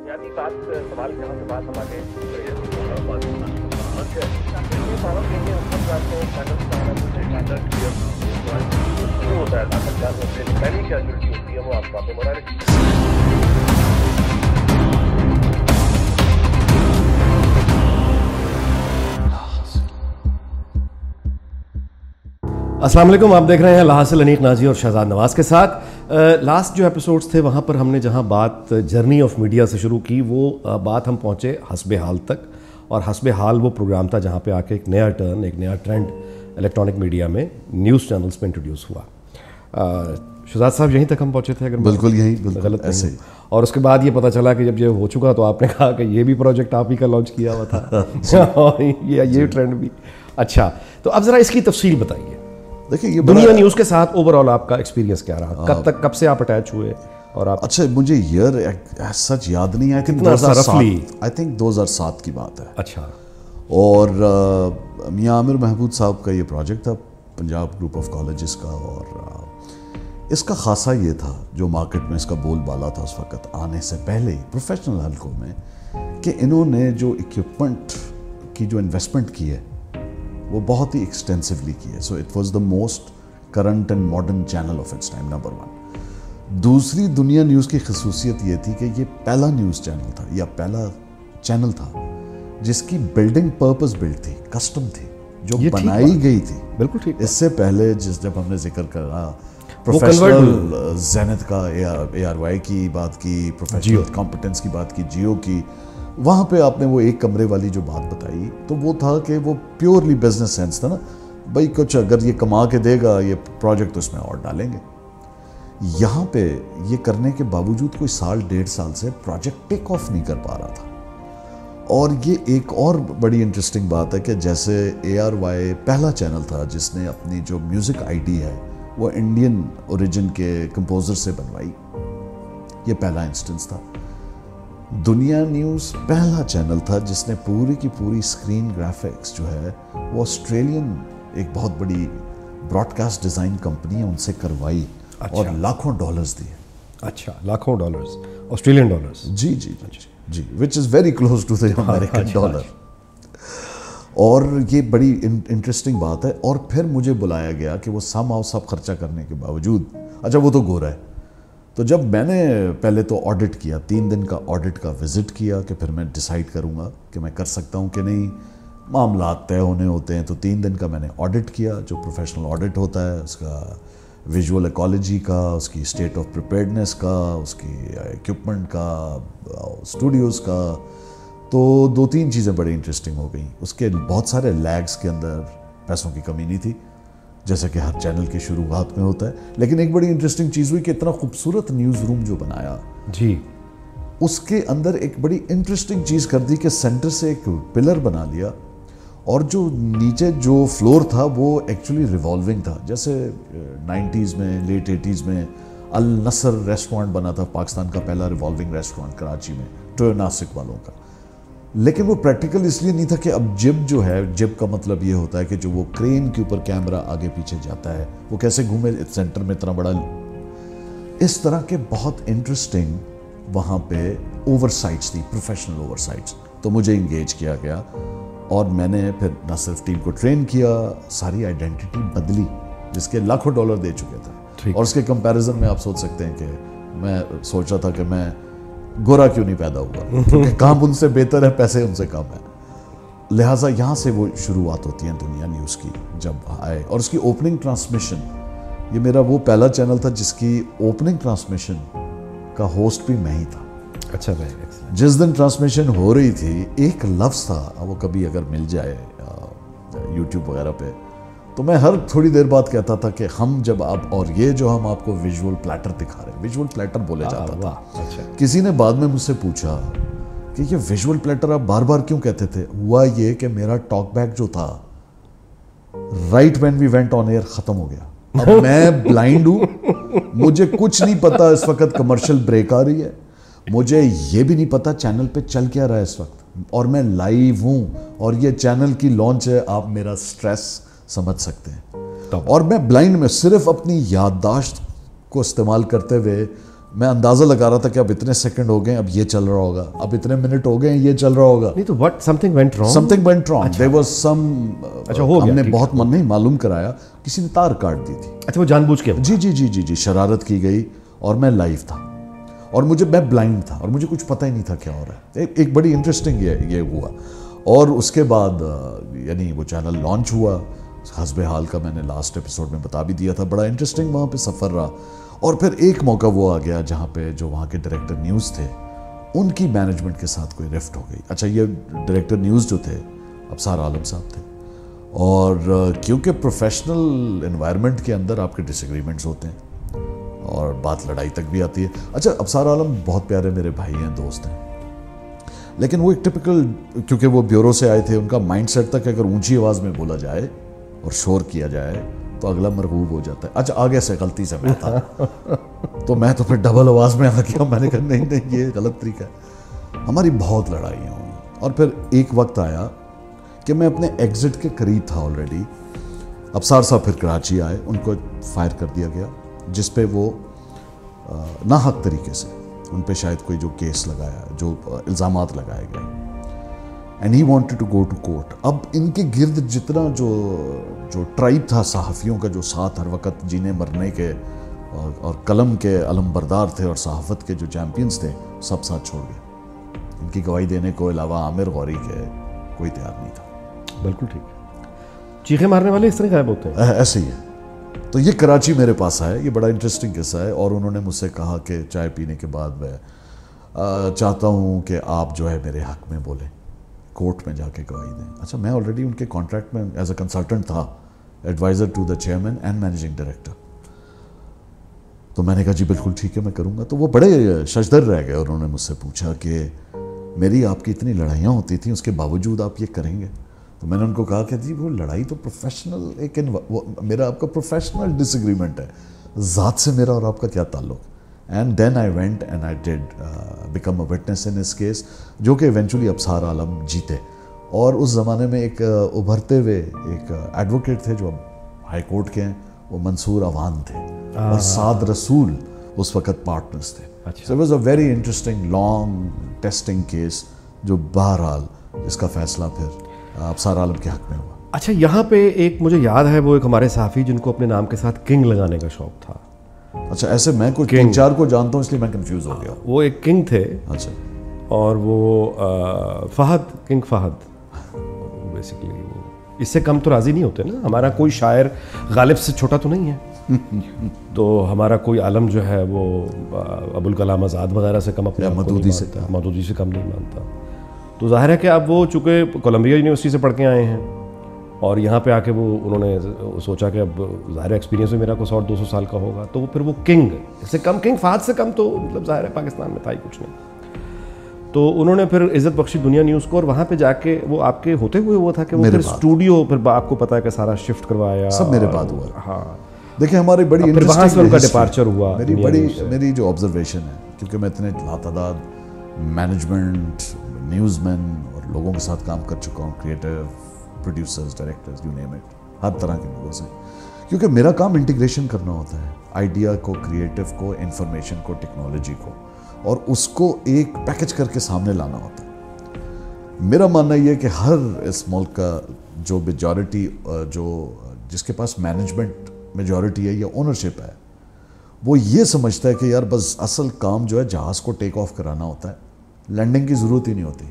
بنیادی بات سوال جہاں سے بات ہم آگے شروع ہوتا ہے پہلی کیجویلٹی ہوتی ہے وہ آپ باتیں بنا رہے. السلام علیکم، آپ دیکھ رہے ہیں لاحاصل انیق نازی اور شہزاد نواز کے ساتھ. لاسٹ جو ایپیسوڈز تھے وہاں پر ہم نے جہاں بات جرنی آف میڈیا سے شروع کی وہ بات ہم پہنچے حسب حال تک، اور حسب حال وہ پروگرام تھا جہاں پہ آ کے ایک نیا ٹرن، ایک نیا ٹرینڈ الیکٹرانک میڈیا میں نیوز چینلز پہ انٹروڈیوس ہوا. شہزاد صاحب یہیں تک ہم پہنچے تھے اگر بالکل یہی غلط ایسے ہی. اور اس کے بعد یہ پتہ چلا کہ جب یہ ہو چکا تو آپ نے کہا کہ یہ بھی پروجیکٹ آپ ہی کا لانچ کیا ہوا تھا اور یہ ٹرینڈ بھی. اچھا، تو اب ذرا اس کی تفصیل بتائیے. دیکھیں یہ دنیا نیوز کے ساتھ اوور آل آپ کا ایکسپیرینس کیا رہا؟ کب سے آپ اٹیچ ہوئے؟ اور آپ اچھا مجھے ایئر سچ یاد نہیں ہے، آئی تھنک 2007 کی بات ہے. اچھا. اور میاں عامر محمود صاحب کا یہ پروجیکٹ تھا پنجاب گروپ آف کالجز کا، اور اس کا خاصہ یہ تھا جو مارکیٹ میں اس کا بول بالا تھا اس وقت آنے سے پہلے ہی پروفیشنل حلقوں میں، کہ انہوں نے جو اکوپمنٹ کی جو انویسٹمنٹ کی ہے وہ بہت ہی ایکسٹینسولی کی ہے. So it was the most current and modern channel of its time, number 1. دوسری دنیا نیوز کی خصوصیت یہ تھی کہ یہ پہلا نیوز چینل تھا یا پہلا چینل تھا جس کی بلڈنگ پرپز بلڈ تھی، کسٹم تھی، جو بنائی گئی تھی. بالکل ٹھیک. اس سے پہلے جب ہم نے ذکر کرا پروفیشنل زینت کا، اے آر وائی کی بات کی، پروفیشنل کمپٹنس کی بات کی، جیو کی، وہاں پہ آپ نے وہ ایک کمرے والی جو بات بتائی تو وہ تھا کہ وہ پیورلی بزنس سینس تھا نا بھائی، کچھ اگر یہ کما کے دے گا یہ پروجیکٹ تو اس میں اور ڈالیں گے. یہاں پہ یہ کرنے کے باوجود کوئی سال ڈیڑھ سال سے پروجیکٹ ٹیک آف نہیں کر پا رہا تھا. اور یہ ایک اور بڑی انٹرسٹنگ بات ہے کہ جیسے اے آر وائی پہلا چینل تھا جس نے اپنی جو میوزک آئی ڈی ہے وہ انڈین اوریجن کے کمپوزر سے بنوائی، یہ پہلا انسٹنس تھا. دنیا نیوز پہلا چینل تھا جس نے پوری کی پوری اسکرین گرافکس جو ہے وہ آسٹریلین ایک بہت بڑی براڈ کاسٹ ڈیزائن کمپنی ہے ان سے کروائی. اور لاکھوں ڈالرز دیے. اچھا، لاکھوں ڈالرز، آسٹریلین ڈالرز. جی جی جی which is very close to the American dollar. اور یہ بڑی انٹرسٹنگ بات ہے. اور پھر مجھے بلایا گیا کہ وہ سب خرچہ کرنے کے باوجود، اچھا وہ تو گورا ہے، تو جب میں نے پہلے تو آڈٹ کیا، 3 دن کا آڈٹ کا وزٹ کیا کہ پھر میں ڈیسائیڈ کروں گا کہ میں کر سکتا ہوں کہ نہیں. معاملات طے ہونے ہوتے ہیں تو 3 دن کا میں نے آڈٹ کیا، جو پروفیشنل آڈٹ ہوتا ہے اس کا ویژول ایکالوجی کا، اس کی اسٹیٹ آف پریپیئرڈنس کا، اس کی ایکوپمنٹ کا، اسٹوڈیوز کا. تو 2-3 چیزیں بڑی انٹرسٹنگ ہو گئیں. اس کے بہت سارے لیگز کے اندر پیسوں کی کمی نہیں تھی جیسے کہ ہر چینل کی شروعات میں ہوتا ہے. لیکن ایک بڑی انٹرسٹنگ چیز ہوئی کہ اتنا خوبصورت نیوز روم جو بنایا جی، اس کے اندر ایک بڑی انٹرسٹنگ چیز کر دی کہ سینٹر سے ایک پلر بنا لیا، اور جو نیچے جو فلور تھا وہ ایکچولی ریوالونگ تھا. جیسے 90s میں، لیٹ 80s میں النصر ریسٹورانٹ بنا تھا، پاکستان کا پہلا ریوالونگ ریسٹورانٹ کراچی میں، ٹوئر ناسک والوں کا. لیکن وہ پریکٹیکل اس لیے نہیں تھا کہ اب جب جو ہے، جب کا مطلب یہ ہوتا ہے کہ جو وہ کرین کے اوپر کیمرہ آگے پیچھے جاتا ہے وہ کیسے گھومے سینٹر میں اتنا بڑا. اس طرح کے بہت انٹرسٹنگ وہاں پہ اوور سائٹس تھی، پروفیشنل اوور سائٹس. تو مجھے انگیج کیا گیا اور میں نے پھر نہ صرف ٹیم کو ٹرین کیا، ساری آئیڈینٹی بدلی جس کے لاکھوں ڈالر دے چکے تھے. اور اس کے کمپیریزن میں آپ سوچ سکتے ہیں کہ میں سوچ رہا تھا کہ میں گورا کیوں نہیں پیدا ہوا، کیونکہ کام ان سے بہتر ہے، پیسے ان سے کم ہے. لہٰذا یہاں سے وہ شروعات ہوتی ہیں دنیا نیوز کی. جب آئے اور اس کی اوپننگ ٹرانسمیشن، یہ میرا وہ پہلا چینل تھا جس کی اوپننگ ٹرانسمیشن کا ہوسٹ بھی میں ہی تھا. اچھا بھائی، جس دن ٹرانسمیشن ہو رہی تھی ایک لفظ تھا، وہ کبھی اگر مل جائے یوٹیوب وغیرہ پہ تو میں ہر تھوڑی دیر بعد کہتا تھا کہ ہم جب آپ، اور یہ جو ہم آپ کو ویژول پلیٹر دکھا رہے ہیں، ویژول پلیٹر بولے جاتا تھا. کسی نے بعد میں مجھ سے پوچھا کہ یہ ویژول پلیٹر آپ بار بار کیوں کہتے تھے؟ ہوا یہ کہ میرا ٹاک بیک جو تھا right when we went on air ختم ہو گیا. اب میں بلائنڈ ہوں، مجھے کچھ نہیں پتا اس وقت کمرشل بریک آ رہی ہے، مجھے یہ بھی نہیں پتا چینل پہ چل کیا رہا ہے اس وقت، اور میں لائیو ہوں اور یہ چینل کی لانچ ہے. آپ میرا سٹریس سمجھ سکتے ہیں. اور میں بلائنڈ میں صرف اپنی یادداشت کو استعمال کرتے ہوئے میں اندازہ لگا رہا تھا کہ اب اتنے سیکنڈ ہو گئے اب یہ چل رہا ہوگا, اب اتنے منٹ ہو گئے یہ چل رہا ہوگا. نہیں تو what something went wrong. Something went wrong. There was some ہم نے بہت نہیں معلوم کرایا کسی نے تار کاٹ دی تھی. اچھا وہ جان بوجھ کے. جی شرارت کی گئی اور میں لائیو تھا اور میں بلائنڈ تھا اور مجھے کچھ پتہ ہی نہیں تھا کیا ہو رہا ہے. ایک بڑی انٹرسٹنگ یہ ہوا. اور اس کے بعد یعنی وہ چینل لانچ ہوا حسب حال کا, میں نے لاسٹ ایپیسوڈ میں بتا بھی دیا تھا. بڑا انٹرسٹنگ وہاں پہ سفر رہا. اور پھر ایک موقع وہ آ گیا جہاں پہ جو وہاں کے ڈائریکٹر نیوز تھے ان کی مینجمنٹ کے ساتھ کوئی رفٹ ہو گئی. اچھا یہ ڈائریکٹر نیوز جو تھے ابصار عالم صاحب تھے, اور کیونکہ پروفیشنل انوائرمنٹ کے اندر آپ کے ڈس ایگریمنٹس ہوتے ہیں اور بات لڑائی تک بھی آتی ہے. اچھا ابصار عالم بہت پیارے میرے بھائی ہیں, دوست ہیں, لیکن وہ ایک ٹپیکل, کیونکہ وہ بیورو سے آئے تھے, ان کا مائنڈ سیٹ تھا کہ اگر اونچی آواز میں بولا جائے اور شور کیا جائے تو اگلا مرغوب ہو جاتا ہے. اچھا آگے سے غلطی سے میں تھا تو میں تو پھر ڈبل آواز میں آ گیا. میں نے کہا نہیں یہ غلط طریقہ ہے. ہماری بہت لڑائیاں ہوئیں اور پھر ایک وقت آیا کہ میں اپنے ایگزٹ کے قریب تھا آلریڈی. ابصار صاحب پھر کراچی آئے, ان کو فائر کر دیا گیا جس پہ وہ ناحق طریقے سے ان پہ شاید کوئی جو کیس لگایا, جو الزامات لگائے گئے, and he wanted to go to court. اب ان کے گرد جتنا جو ٹرائب تھا صحافیوں کا جو ساتھ ہر وقت جینے مرنے کے اور قلم کے علم بردار تھے اور صحافت کے جو چیمپئنز تھے, سب ساتھ چھوڑ گئے. ان کی گواہی دینے کو علاوہ عامر غوری کے کوئی تیار نہیں تھا. بالکل ٹھیک ہے. چیخیں مارنے والے اس طرح غائب ہوتے ہیں. ایسے ہی ہے. تو یہ کراچی میرے پاس آئے, یہ بڑا انٹرسٹنگ قصہ ہے. اور انہوں نے مجھ سے کہا کہ چائے پینے کے بعد میں چاہتا ہوں کہ آپ جو ہے میرے حق میں بولیں, کورٹ میں جا کے گواہی دیں. اچھا میں آلریڈی ان کے کانٹریکٹ میں ایز اے کنسلٹنٹ تھا, adviser to the chairman and managing director. تو میں نے کہا جی بالکل ٹھیک ہے میں کروں گا. تو وہ بڑے ششدر رہ گئے اور انہوں نے مجھ سے پوچھا کہ میری آپ کی اتنی لڑائیاں ہوتی تھیں اس کے باوجود آپ یہ کریں گے؟ تو میں نے ان کو کہا کہ جی وہ لڑائی تو پروفیشنل, ایک میرا آپ کا پروفیشنل ڈس ایگریمنٹ ہے, ذات سے میرا اور آپ کا کیا تعلق. And then I went and I did become a witness in اس کیس, جو کہ ایونچولی ابصار عالم جیتے. اور اس زمانے میں ایک ابھرتے ہوئے ایک ایڈوکیٹ تھے جو اب ہائی کورٹ کے ہیں, وہ منصور اوان تھے, اور سعد رسول اس وقت پارٹنرز تھے. So it was a very interesting long testing case جو بہرحال اس کا فیصلہ پھر ابصار عالم کے حق میں ہوا. اچھا یہاں پہ ایک مجھے یاد ہے, وہ ایک ہمارے صحافی جن کو اپنے نام کے ساتھ کنگ لگانے کا شوق تھا. اچھا ایسے میں کوئی تین چار کو جانتا ہوں اس لیے میں کنفیوز ہو گیا. وہ ایک کنگ تھے. اچھا. اور وہ فہد, کنگ فہد بیسیکلی. اس سے کم تو راضی نہیں ہوتے نا. ہمارا کوئی شاعر غالب سے چھوٹا تو نہیں ہے, تو ہمارا کوئی عالم جو ہے وہ ابوالکلام آزاد وغیرہ سے کم اپنے مودودی سے کم نہیں مانتا. تو ظاہر ہے کہ اب وہ چونکہ کولمبیا یونیورسٹی سے پڑھ کے آئے ہیں اور یہاں پہ آ کے وہ انہوں نے سوچا کہ اب ظاہر ایکسپیرینس میں میرا کو 100-200 سال کا ہوگا, تو پھر وہ کنگ سے کم, کنگ فہد سے کم تو مطلب ظاہر ہے پاکستان میں تھا ہی کچھ نہیں. تو انہوں نے پھر عزت بخشی دنیا نیوز کو, اور وہاں پہ جا کے وہ آپ کے ہوتے ہوئے ہوا تھا کہ وہ پھر اسٹوڈیو, پھر آپ کو پتا ہے کہ سارا شفٹ کروایا, سب میرے بعد ہوا. ہاں دیکھیں ہماری بڑی انٹرسٹنگ کا ڈپارچر ہوا. میری جو آبزرویشن ہے, کیونکہ میں اتنے لاتعداد مینجمنٹ, نیوز مین اور لوگوں کے ساتھ کام کر چکا ہوں, creative producers, directors, you name it, ہر طرح کے لوگوں سے, کیونکہ میرا کام انٹیگریشن کرنا ہوتا ہے آئیڈیا کو, کریٹو کو, انفارمیشن کو, ٹیکنالوجی کو, اور اس کو ایک پیکج کر کے سامنے لانا ہوتا ہے. میرا ماننا یہ ہے کہ ہر اس ملک کا جو میجورٹی, جو جس کے پاس مینجمنٹ میجورٹی ہے یا اونرشپ ہے, وہ یہ سمجھتا ہے کہ یار بس اصل کام جو ہے جہاز کو ٹیک آف کرانا ہوتا ہے, لینڈنگ کی ضرورت ہی نہیں ہوتی.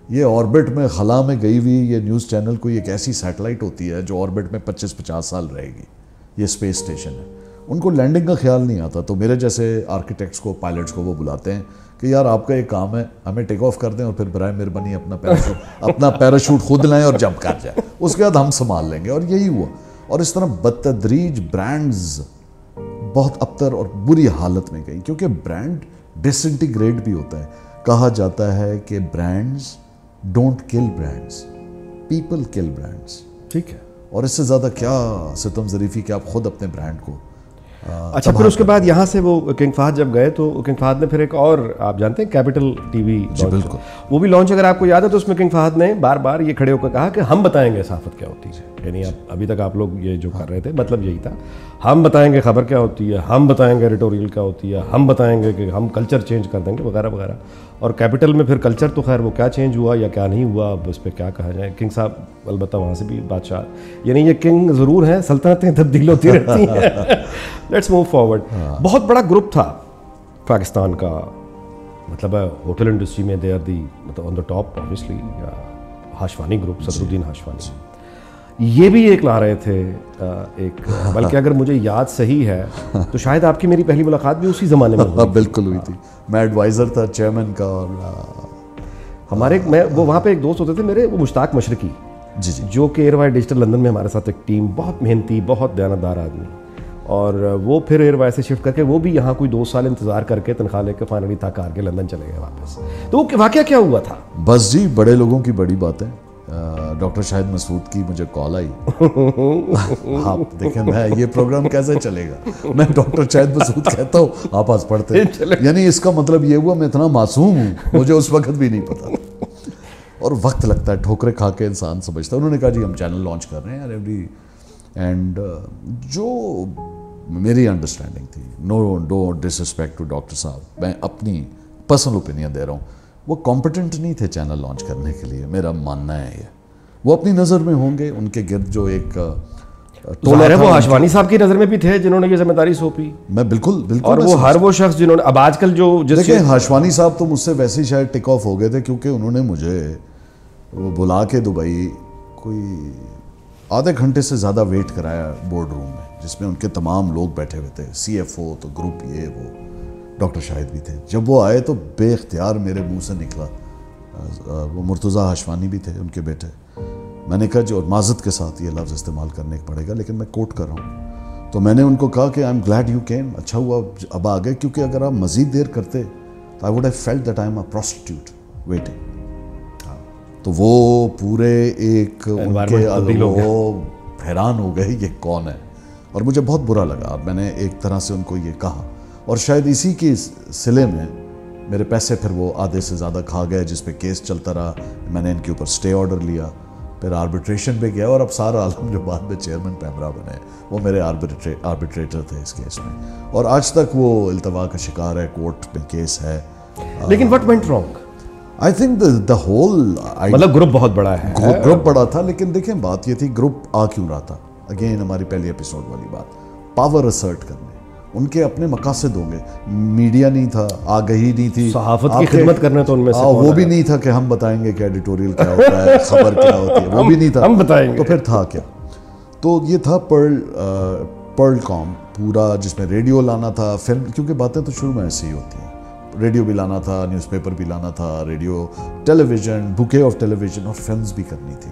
یہ آربٹ میں خلا میں گئی ہوئی یہ نیوز چینل کوئی ایک ایسی سیٹلائٹ ہوتی ہے جو آربٹ میں 25-50 سال رہے گی. یہ اسپیس اسٹیشن ہے, ان کو لینڈنگ کا خیال نہیں آتا. تو میرے جیسے آرکیٹیکٹس کو, پائلٹس کو وہ بلاتے ہیں کہ یار آپ کا ایک کام ہے, ہمیں ٹیک آف کر دیں اور پھر برائے مہربانی اپنا پیراشوٹ خود لائیں اور جمپ کر جائیں, اس کے بعد ہم سنبھال لیں گے. اور یہی ہوا. اور اس طرح بتدریج برانڈز بہت ابتر اور بری حالت میں گئی, کیونکہ برانڈ ڈس انٹیگریٹ بھی ہوتا ہے. کہا جاتا ہے کہ برانڈز ڈونٹ کل برانڈز, پیپل کل برانڈز. ٹھیک ہے. اور اس سے زیادہ کیا ستم ظریفی کہ آپ خود اپنے برانڈ کو. اچھا پھر اس کے بعد یہاں سے وہ کنگ فہد جب گئے تو کنگ فہد نے پھر ایک اور, آپ جانتے ہیں کیپٹل ٹی وی, جی بالکل, وہ بھی لانچ اگر آپ کو یاد ہے, تو اس میں کنگ فہد نے بار بار یہ کھڑے ہو کر کہا کہ ہم بتائیں گے صحافت کیا ہوتی ہے. یعنی ابھی تک آپ لوگ یہ جو کر رہے تھے مطلب یہی تھا ہم بتائیں گے خبر کیا ہوتی ہے, ہم بتائیں گے ایڈیٹوریل کیا ہوتی ہے, ہم بتائیں گے کہ ہم کلچر چینج کر دیں گے وغیرہ وغیرہ. اور کیپٹل میں پھر کلچر تو خیر وہ کیا چینج ہوا یا کیا نہیں ہوا اب اس پہ کیا کہا جائے. کنگ صاحب البتہ وہاں سے بھی بادشاہ, یعنی یہ کنگ ضرور ہیں, سلطنتیں تبدیل ہوتی رہتی ہیں. Let's move forward. بہت بڑا گروپ تھا پاکستان کا, مطلب ہوٹل انڈسٹری میں دے آر دی مطلب آن دا ٹاپ آبویسلی ہاشوانی گروپ, صدر الدین ہاشوانی. یہ بھی ایک لا رہے تھے ایک, بلکہ اگر مجھے یاد صحیح ہے تو شاید آپ کی میری پہلی ملاقات بھی اسی زمانے میں ہوئی. بالکل ہوئی تھی, میں ایڈوائزر تھا چیئرمین کا. اور ہمارے وہ وہاں پہ ایک دوست ہوتے تھے میرے, وہ مشتاق مشرقی, جی جی, جو کہ ایئر وائے ڈیجیٹل لندن میں ہمارے ساتھ ایک ٹیم, بہت محنتی, بہت دیانتدار آدمی. اور وہ پھر ایئر وائے سے شفٹ کر کے وہ بھی یہاں کوئی 2 سال انتظار کر کے تنخواہ لے کے فائنلی تھک ہار کے لندن چلے گئے واپس. تو وہ واقعہ کیا ہوا تھا؟ بس جی بڑے لوگوں کی بڑی باتیں. ڈاکٹر شاہد مسعود کی مجھے کال آئی. آپ دیکھیں میں یہ پروگرام کیسے چلے گا, میں ڈاکٹر شاہد مسعود کہتا ہوں آپ آج پڑھتے ہیں, یعنی اس کا مطلب یہ ہوا میں اتنا معصوم ہوں, مجھے اس وقت بھی نہیں پتا. اور وقت لگتا ہے, ٹھوکرے کھا کے انسان سمجھتا ہے. انہوں نے کہا جی ہم چینل لانچ کر رہے ہیں ایوری, اینڈ جو میری انڈرسٹینڈنگ تھی, نو ڈس رسپیکٹ ٹو ڈاکٹر صاحب, میں اپنی پرسنل اوپینین دے رہا ہوں, وہ کمپٹنٹ نہیں تھے چینل لانچ کرنے کے لیے, میرا ماننا ہے یہ. وہ اپنی نظر میں ہوں گے, ان کے گرد جو ایک ظاہر ہے وہ ہاشوانی صاحب کی نظر میں بھی تھے جنہوں نے یہ ذمہ داری سونپی. میں بالکل بالکل, اور وہ ہر وہ شخص جنہوں نے اب آج کل جو دیکھیں ہاشوانی صاحب تو مجھ سے ویسے ہی شاید ٹک آف ہو گئے تھے, کیونکہ انہوں نے مجھے وہ بلا کے دبئی کوئی آدھے گھنٹے سے زیادہ ویٹ کرایا بورڈ روم میں, جس میں ان کے تمام لوگ بیٹھے ہوئے تھے, سی ایف او تو گروپ یہ وہ, ڈاکٹر شاہد بھی تھے. جب وہ آئے تو بے اختیار میرے منہ سے نکلا, وہ مرتضیٰ ہاشوانی بھی تھے ان کے بیٹے. میں نے کہا جو معذرت کے ساتھ یہ لفظ استعمال کرنے پڑے گا لیکن میں کوٹ کر رہا ہوں, تو میں نے ان کو کہا کہ I am glad you came, اچھا ہوا اب آ گئے, کیونکہ اگر آپ مزید دیر کرتے تو I would have felt that I am a prostitute waiting. تو وہ پورے ایک ان کے وہ حیران ہو گئے یہ کون ہے, اور مجھے بہت برا لگا. میں نے ایک طرح سے ان کو یہ کہا, اور شاید اسی کی سلے میں میرے پیسے پھر وہ آدھے سے زیادہ کھا گئے, جس پہ کیس چلتا رہا. میں نے ان کے اوپر سٹے آرڈر لیا, پھر آربیٹریشن پہ گیا, اور اب سارا عالم جو بعد میں چیئرمین پیمرا بنے وہ میرے آربیٹریٹر تھے اس کیس میں, اور آج تک وہ التوا کا شکار ہے, کورٹ میں کیس ہے. لیکن what went wrong? I think the whole, مطلب گروپ بہت بڑا ہے, گروپ بڑا تھا, لیکن دیکھیں بات یہ تھی گروپ آ کیوں رہا تھا. اگین ہماری پہلی ایپیسوڈ والی بات, پاور اسرٹ کرنے, ان کے اپنے مقاصد ہوں گے. میڈیا نہیں تھا, آگہی نہیں تھی, صحافت کی خدمت کرنے تو ان میں سے وہ بھی نہیں تھا کہ ہم بتائیں گے کہ ایڈیٹوریل کیا ہوتا ہے, خبر کیا ہوتی ہے, وہ بھی نہیں تھا, ہم بتائیں گے. تو پھر تھا کیا؟ تو یہ تھا پرل کام پورا, جس میں ریڈیو لانا تھا, فلم, کیونکہ باتیں تو شروع میں ایسی ہی ہوتی ہیں, ریڈیو بھی لانا تھا, نیوز پیپر بھی لانا تھا, radio, television, bouquet of television, اور فلمز بھی کرنی تھی.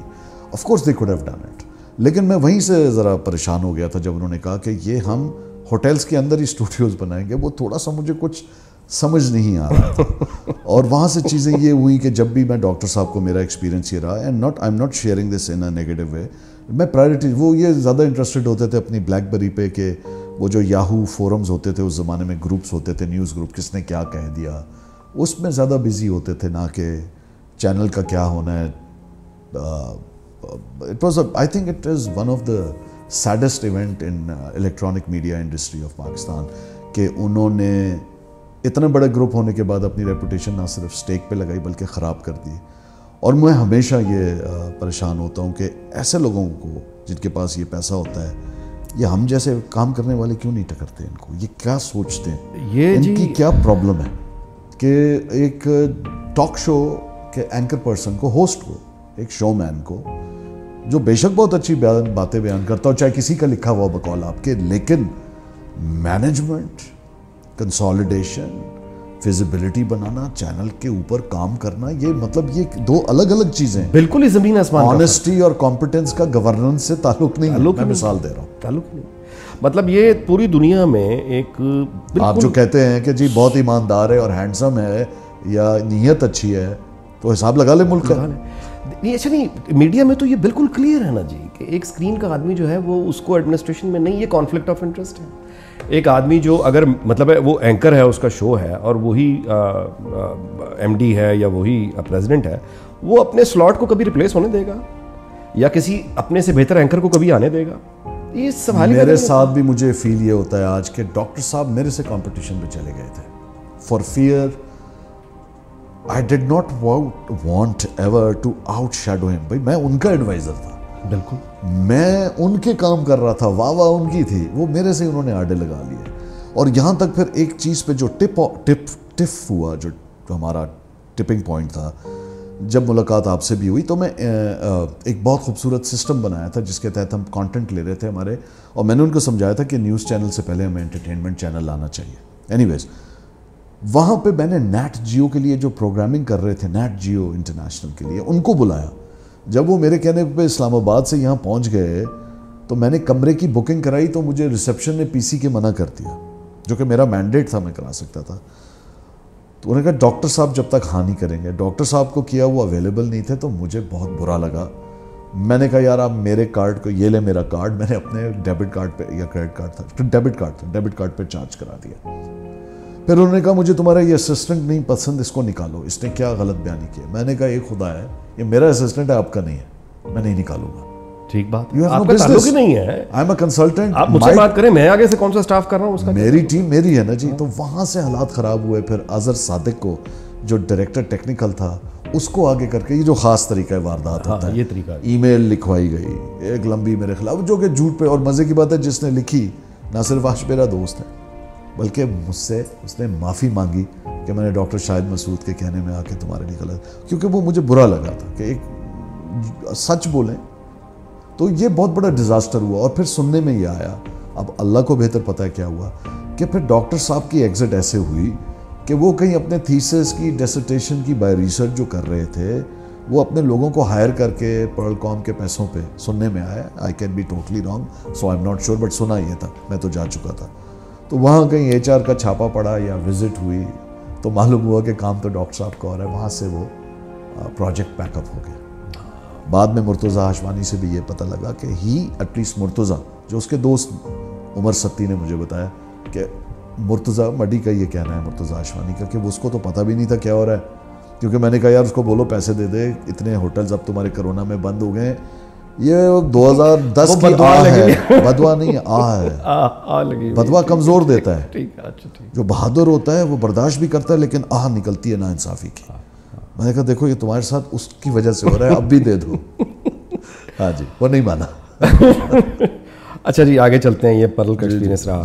Of course they could have done it. لیکن میں وہیں سے ذرا پریشان ہو گیا تھا جب انہوں نے کہا کہ یہ ہم ہوٹلز کے اندر ہی اسٹوڈیوز بنائیں گے. وہ تھوڑا سا مجھے کچھ سمجھ نہیں آ رہا تھا, اور وہاں سے چیزیں یہ ہوئی کہ جب بھی میں ڈاکٹر صاحب کو, میرا ایکسپیرینس یہ رہا, and I am not sharing this in a negative way, میں پرائرٹی, وہ یہ زیادہ انٹرسٹڈ ہوتے تھے اپنی بلیک بیری پہ, کہ وہ جو یاہو فورمز ہوتے تھے اس زمانے میں, گروپس ہوتے تھے, نیوز گروپ, کس نے کیا کہہ دیا, اس میں زیادہ بزی ہوتے تھے, نہ کہ چینل کا کیا ہونا ہے. It was I think it is one of the saddest event in electronic media industry of Pakistan کہ انہوں نے اتنے بڑے گروپ ہونے کے بعد اپنی ریپوٹیشن نہ صرف سٹیک پہ لگائی بلکہ خراب کر دی. اور میں ہمیشہ یہ پریشان ہوتا ہوں کہ ایسے لوگوں کو جن کے پاس یہ پیسہ ہوتا ہے, یہ ہم جیسے کام کرنے والے کیوں نہیں ٹکرتے ان کو, یہ کیا سوچتے ہیں, ان کی کیا پرابلم ہے کہ ایک ٹاک شو کے اینکر پرسن کو, ہوسٹ کو, ایک شو مین کو, جو بے شک بہت اچھی باتیں بیان کرتا ہو, چاہے کسی کا لکھا ہوا بقول آپ کے, لیکن مینجمنٹ, کنسالیڈیشن, فیزیبلٹی بنانا, چینل کے اوپر کام کرنا, یہ مطلب یہ دو الگ الگ چیزیں ہیں, بالکل ہی زمین آسمان. آنیسٹی اور کمپیٹنس کا گورننس سے تعلق نہیں ہے, میں مثال دے رہا ہوں, تعلق نہیں. مطلب یہ پوری دنیا میں ایک, آپ جو کہتے ہیں کہ جی بہت ایماندار ہے اور ہینڈسم ہے یا نیت اچھی ہے, تو حساب لگا لے ملک کا. نہیں اچھا نہیں, میڈیا میں تو یہ بالکل کلیئر ہے نا جی کہ ایک اسکرین کا آدمی جو ہے وہ اس کو ایڈمنسٹریشن میں نہیں, یہ کانفلکٹ آف انٹرسٹ ہے. ایک آدمی جو اگر مطلب ہے وہ اینکر ہے, اس کا شو ہے, اور وہی ایم ڈی ہے یا وہی پریزیڈنٹ ہے, وہ اپنے سلاٹ کو کبھی ریپلیس ہونے دے گا؟ یا کسی اپنے سے بہتر اینکر کو کبھی آنے دے گا؟ یہ سوال میرے ساتھ بھی مجھے فیل یہ ہوتا ہے آج کہ ڈاکٹر صاحب میرے سے کمپٹیشن پہ چلے گئے تھے for fear I did not want ever to out shadow him. بھائی میں ان کا ایڈوائزر تھا, بالکل میں ان کے کام کر رہا تھا, واہ واہ ان کی تھی, وہ میرے سے انہوں نے آڈے لگا لیے. اور یہاں تک پھر ایک چیز پہ جو ٹف ہوا, جو ہمارا ٹپنگ پوائنٹ تھا, جب ملاقات آپ سے بھی ہوئی تو میں ایک بہت خوبصورت سسٹم بنایا تھا جس کے تحت ہم کانٹینٹ لے رہے تھے ہمارے, اور میں نے ان کو سمجھایا تھا کہ نیوز چینل سے پہلے ہمیں انٹرٹینمنٹ چینل لانا چاہیے. اینی ویز وہاں پہ میں نے نیٹ جیو کے لیے جو پروگرامنگ کر رہے تھے, نیٹ جیو انٹرنیشنل کے لیے, ان کو بلایا. جب وہ میرے کہنے پہ اسلام آباد سے یہاں پہنچ گئے تو میں نے کمرے کی بکنگ کرائی تو مجھے ریسیپشن نے پی سی کے منع کر دیا, جو کہ میرا مینڈیٹ تھا, میں کرا سکتا تھا. تو انہوں نے کہا ڈاکٹر صاحب جب تک ہاں نہیں کریں گے. ڈاکٹر صاحب کو کیا, وہ اویلیبل نہیں تھے, تو مجھے بہت برا لگا. میں نے کہا یار آپ میرے کارڈ کو, یہ لے میرا کارڈ, میں نے اپنے ڈیبٹ کارڈ پہ, یا کریڈٹ کارڈ تھا, ڈیبٹ کارڈ پہ چارج کرا دیا. پھر انہوں نے کہا مجھے تمہارا یہ اسسٹنٹ نہیں پسند, اس کو نکالو, اس نے کیا غلط بیانی کیا. میں نے کہا یہ خدا ہے, یہ میرا اسسٹنٹ ہے, آپ کا نہیں ہے, میں نہیں نکالوں گا. ٹھیک بات, آپ کا تعلق ہی نہیں ہے, آئی ایم اے کنسلٹنٹ, آپ مجھ سے بات کریں, میں آگے سے کون سا اسٹاف کر رہا ہوں, اس کا میری ٹیم میری ہے نا جی. تو وہاں سے حالات خراب ہوئے. پھر اظہر صادق کو جو ڈائریکٹر ٹیکنیکل تھا اس کو آگے کر کے, یہ جو خاص طریقہ واردات ہوتا ہے, یہ طریقہ, ای میل لکھوائی گئی ایک لمبی میرے خلاف, جو کہ جھوٹ پہ. اور مزے کی بات ہے جس نے لکھی نہ صرف آج میرا دوست ہے, بلکہ مجھ سے اس نے معافی مانگی کہ میں نے ڈاکٹر شاہد مسعود کے کہنے میں آ کے تمہارے لیے غلط, کیونکہ وہ مجھے برا لگا تھا کہ ایک سچ بولیں. تو یہ بہت بڑا ڈیزاسٹر ہوا. اور پھر سننے میں یہ آیا, اب اللہ کو بہتر پتہ ہے کیا ہوا, کہ پھر ڈاکٹر صاحب کی ایگزٹ ایسے ہوئی کہ وہ کہیں اپنے تھیسس کی, ڈیسرٹیشن کی بائی ریسرچ جو کر رہے تھے, وہ اپنے لوگوں کو ہائر کر کے پرل کام کے پیسوں پہ, سننے میں آیا, I can be totally wrong, so I am not sure, but سنا یہ تھا, میں تو جا چکا تھا. تو وہاں کہیں ایچ آر کا چھاپا پڑا یا وزٹ ہوئی تو معلوم ہوا کہ کام تو ڈاکٹر صاحب کا ہو رہا ہے. وہاں سے وہ پروجیکٹ پیک اپ ہو گیا. بعد میں مرتضیٰ ہاشمانی سے بھی یہ پتہ لگا کہ ایٹ لیسٹ مرتضیٰ, جو اس کے دوست عمر ستی نے مجھے بتایا کہ مرتضیٰ مڈی کا یہ کہنا ہے, مرتضیٰ ہاشمانی کا, کہ اس کو تو پتہ بھی نہیں تھا کیا ہو رہا ہے. کیونکہ میں نے کہا یار اس کو بولو پیسے دے دے, اتنے ہوٹلز اب تمہارے کرونا میں بند ہو گئے. یہ 2010 کی ہے, بدوا نہیں ہے, بدوا کمزور دیتا ہے, جو بہادر ہوتا ہے وہ برداشت بھی کرتا ہے, لیکن نکلتی ہے نا انصافی کی. میں نے کہا دیکھو یہ تمہارے ساتھ اس کی وجہ سے ہو رہا ہے, اب بھی دے دو. ہاں جی, وہ نہیں مانا. اچھا جی, آگے چلتے ہیں. یہ پرل کا ایکسپیرینس رہا.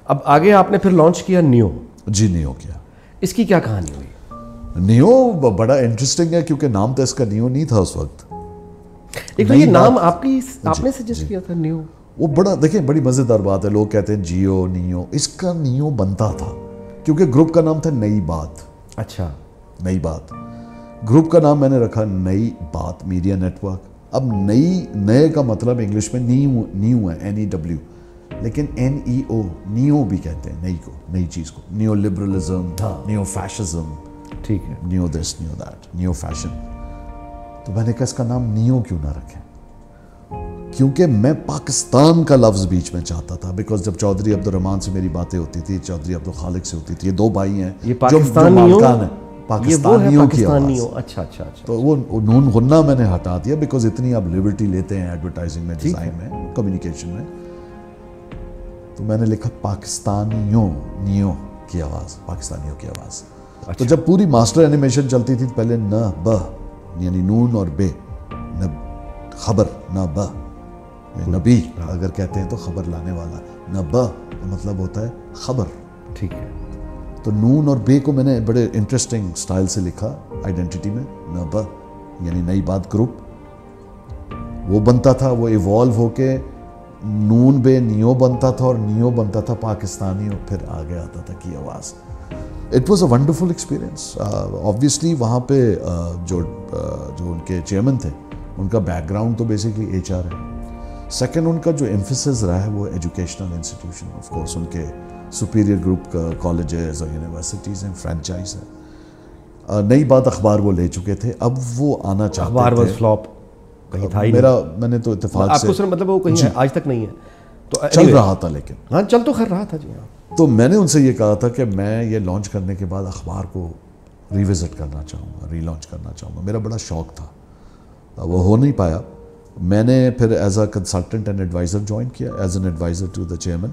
اب آگے آپ نے پھر لانچ کیا نیو. جی نیو کیا. اس کی کیا کہانی ہوئی؟ نیو بڑا انٹرسٹنگ ہے, کیونکہ نام تو اس کا نیو نہیں تھا اس وقت. ایک یہ نام آپ نے سجیسٹ کیا تھا نیو. وہ بڑا, دیکھیں بڑی مزیدار بات ہے, لوگ کہتے ہیں جیو نیو, اس کا نیو بنتا تھا کیونکہ گروپ کا نام تھا نئی بات. اچھا, نئی بات گروپ کا نام میں نے رکھا, نئی بات میڈیا نیٹ ورک. اب نئے کا مطلب انگلش میں نیو ہے, NEW, لیکن NEO نیو بھی کہتے ہیں نئی کو, نئی چیز کو. نیو لبرلزم, نیو فیشزم, ٹھیک ہے, new this new that, new fashion. تو میں نے کہا اس کا نام نیو کیوں نہ رکھیں, کیونکہ میں پاکستان کا لفظ بیچ میں چاہتا تھا. بیکاز جب چودھری عبدالرحمان سے میری باتیں ہوتی تھی, چودھری عبدالخالق سے ہوتی تھی, یہ دو بھائی ہیں جو مالکان ہیں پاکستانیوں کی آواز. اچھا, تو وہ نون غنہ میں نے ہٹا دیا, بیکاز اتنی آپ لبرٹی لیتے ہیں ایڈورٹائزنگ میں, ڈیزائن میں, کمیونیکیشن میں. تو میں نے لکھا پاکستانیوں, نیو کی آواز, پاکستانیوں کی آواز. تو جب پوری ماسٹر اینیمیشن چلتی تھی پہلے نہ ب یعنی نون اور بے, نہ خبر نہ ب, نبی اگر کہتے ہیں تو خبر لانے والا, نہ ب مطلب ہوتا ہے خبر. ٹھیک ہے. تو نون اور بے کو میں نے بڑے انٹرسٹنگ سٹائل سے لکھا آئیڈینٹی میں, نہ ب یعنی نئی بات گروپ. وہ بنتا تھا, وہ ایوالو ہو کے نون بے نیو بنتا تھا, اور نیو بنتا تھا پاکستانی, اور پھر آگے آتا تھا کی آواز. It was a wonderful experience. Obviously وہاں پہ جو ان کے چیئرمین تھے, ان کا بیک گراؤنڈ تو بیسکلی HR ہے. سیکنڈ, ان کا جو ایمفیسس رہا ہے وہ ایجوکیشنل انسٹیٹیوشن, آف کورس ان کے سپیریئر گروپ کا کالجز اور یونیورسٹیز ہیں, فرینچائز ہیں. نئی بات اخبار وہ لے چکے تھے, اب وہ آنا چاہتے تھے. اخبار واز فلاپ, کہیں تھا ہی میرا, میں نے تو اتفاق سے, آپ کو صرف مطلب وہ کہیں آج تک نہیں ہے, تو چل رہا تھا, لیکن ہاں چل تو خیر رہا تھا. جی ہاں. تو میں نے ان سے یہ کہا تھا کہ میں یہ لانچ کرنے کے بعد اخبار کو ریوزٹ کرنا چاہوں گا, ری لانچ کرنا چاہوں گا. میرا بڑا شوق تھا, وہ ہو نہیں پایا, میں نے پھر as a consultant and adviser join کیا, as an adviser to the chairman.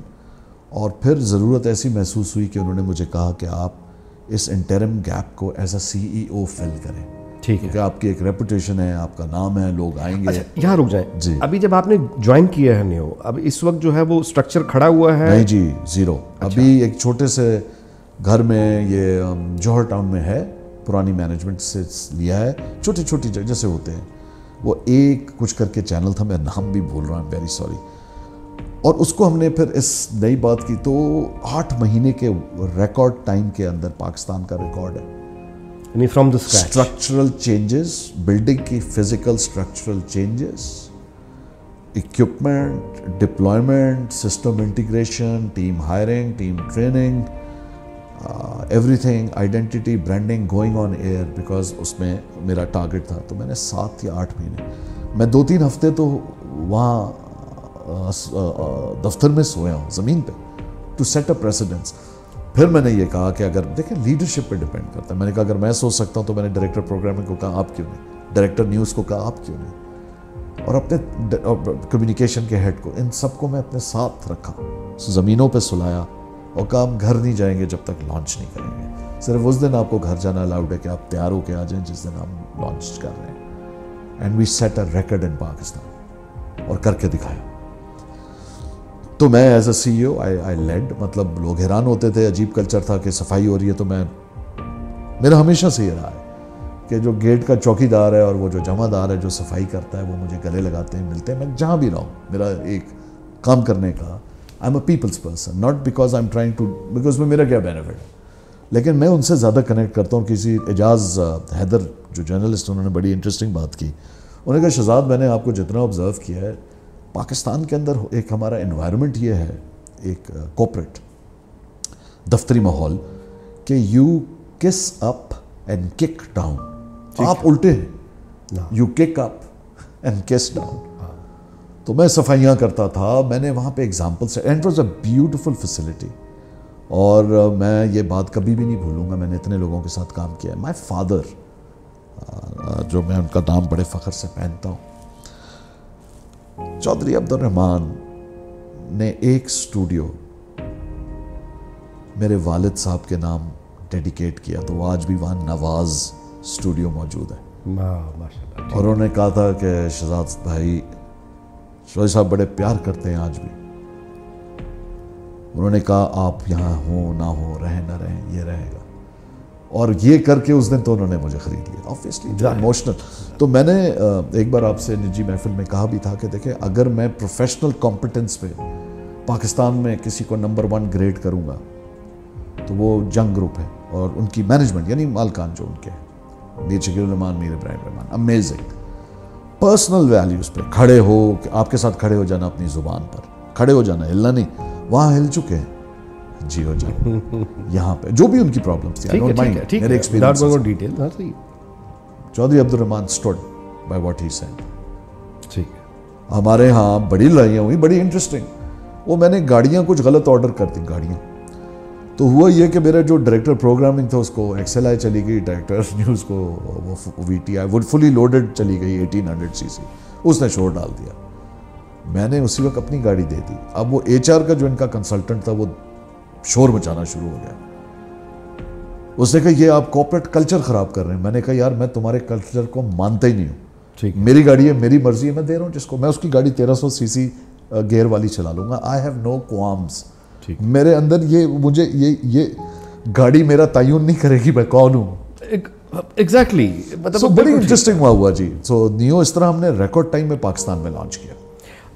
اور پھر ضرورت ایسی محسوس ہوئی کہ انہوں نے مجھے کہا کہ آپ اس انٹرم گیپ کو ایز اے CEO فل کریں, ٹھیک ہے, کیونکہ آپ کی ایک ریپوٹیشن ہے, آپ کا نام ہے, لوگ آئیں گے. یہاں رک جائیں جی. ابھی جب آپ نے جوائن کیا ہے نیو, اب اس وقت جو ہے وہ اسٹرکچر کھڑا ہوا ہے؟ نہیں جی, زیرو. ابھی ایک چھوٹے سے گھر میں, یہ جوہر ٹاؤن میں ہے, پرانی مینجمنٹ سے لیا ہے, چھوٹی چھوٹی جیسے ہوتے ہیں وہ, ایک کچھ کر کے چینل تھا, میں نام بھی بھول رہا ہوں, ویری سوری. اور اس کو ہم نے پھر اس نئی بات کی تو 8 مہینے کے ریکارڈ ٹائم کے اندر پاکستان کا ریکارڈ ہے. یعنی from the scratch structural changes, building کی physical structural changes, equipment, deployment, system integration, team hiring, team training, everything, identity, branding going on air, because اس میں میرا ٹارگٹ تھا. تو میں نے 7 یا 8 مہینے, میں 2-3 ہفتے تو وہاں دفتر میں سویا ہوں زمین پہ, ٹو سیٹ اے پریسیڈنس. پھر میں نے یہ کہا کہ اگر دیکھیں لیڈرشپ پہ ڈیپینڈ کرتا ہے. میں نے کہا اگر میں سوچ سکتا ہوں تو میں نے ڈائریکٹر پروگرامنگ کو کہا آپ کیوں نہیں, ڈائریکٹر نیوز کو کہا آپ کیوں نہیں, اور اپنے کمیونیکیشن کے ہیڈ کو, ان سب کو میں اپنے ساتھ رکھا, زمینوں پہ سلایا اور کہا ہم گھر نہیں جائیں گے جب تک لانچ نہیں کریں گے. صرف اس دن آپ کو گھر جانا الاؤڈ ہے کہ آپ تیار ہو کے آ جائیں جس دن ہم لانچ کر رہے ہیں. And we set a record in Pakistan, اور کر کے دکھایا. تو میں as a CEO I led, مطلب لوگ حیران ہوتے تھے, عجیب کلچر تھا کہ صفائی ہو رہی ہے. تو میرا ہمیشہ سے یہ رہا ہے کہ جو گیٹ کا چوکی دار ہے اور وہ جو جمع دار ہے جو صفائی کرتا ہے, وہ مجھے گلے لگاتے ہیں, ملتے ہیں, میں جہاں بھی رہا ہوں. میرا ایک کام کرنے کا, I am a people's person, not because I am trying to, because میں میرا کیا بینیفٹ ہے, لیکن میں ان سے زیادہ کنیکٹ کرتا ہوں. کسی اعجاز حیدر جو جرنلسٹ, انہوں نے بڑی انٹرسٹنگ بات کی. انہوں نے کہا شہزاد, میں نے آپ کو جتنا آبزرو کیا ہے, پاکستان کے اندر ایک ہمارا انوائرمنٹ یہ ہے, ایک کوپریٹ دفتری ماحول, کہ یو کس اپ اینڈ کک ڈاؤن. آپ الٹے ہیں, یو کک اپ اینڈ کس ڈاؤن. تو میں صفائیاں کرتا تھا, میں نے وہاں پہ ایگزامپل سے, and was a beautiful facility. اور میں یہ بات کبھی بھی نہیں بھولوں گا, میں نے اتنے لوگوں کے ساتھ کام کیا ہے. مائی فادر, جو میں ان کا نام بڑے فخر سے پہنتا ہوں, چودھری عبدالرحمان نے ایک اسٹوڈیو میرے والد صاحب کے نام ڈیڈیکیٹ کیا, تو وہ آج بھی وہاں نواز اسٹوڈیو موجود ہے. اور انہوں نے کہا تھا کہ شہزاد بھائی, شوہر صاحب بڑے پیار کرتے ہیں آج بھی. انہوں نے کہا آپ یہاں ہوں نہ ہوں, رہیں نہ رہیں, یہ رہے گا. اور یہ کر کے اس دن تو انہوں نے مجھے خرید لیا, آبویسلی ایموشنل. تو میں نے ایک بار آپ سے نجی محفل میں کہا بھی تھا کہ دیکھیں, اگر میں پروفیشنل کمپٹنس پہ پاکستان میں کسی کو نمبر 1 گریڈ کروں گا تو وہ جنگ گروپ ہے, اور ان کی مینجمنٹ, یعنی مالکان جو ان کے ہیں, میر شکیل الرحمان, میر ابراہیم رحمان, امیزنگ. پرسنل ویلیوز پہ کھڑے ہو, کہ آپ کے ساتھ کھڑے ہو جانا, اپنی زبان پر کھڑے ہو جانا, ہلنا نہیں. وہاں ہل چکے ہیں, جی ہو جائے. یہاں پہ جو بھی ان کی پرابلمس تھی, میرے experience, Chaudhry Abdul Rahman stood by what he said. ٹھیک ہے. ہمارے ہاں بڑی لڑائیاں ہوئی, بڑی انٹرسٹنگ. وہ میں نے گاڑیاں کچھ غلط آرڈر کر دی, گاڑیاں. تو ہوا یہ کہ میرا جو ڈائریکٹر پروگرامنگ تھا اس کو XLI چلی گئی, ڈائریکٹر نیوز کو وہ VTI, وہ فلی لوڈڈ چلی گئی 1800 cc, اس نے شور ڈال دیا. میں نے اسی وقت اپنی گاڑی دے دی. اب وہ HR کا جو ان کا کنسلٹنٹ تھا وہ شور مچانا شروع ہو گیا. اس نے کہا یہ آپ کارپوریٹ کلچر خراب کر رہے ہیں. میں نے کہا یار میں تمہارے کلچر کو مانتا ہی نہیں ہوں, میری گاڑی ہے, میری مرضی ہے, میں دے رہا ہوں جس کو. میں اس کی گاڑی 1300 cc گیئر والی چلا لوں گا. I have no کوامس. میرے اندر یہ, مجھے یہ گاڑی میرا تعین نہیں کرے گی میں کون ہوں. ایگزیکٹلی, مطلب بڑی انٹرسٹنگ ہوا جی. سو نیو اس طرح ہم نے ریکارڈ ٹائم میں پاکستان میں لانچ کیا.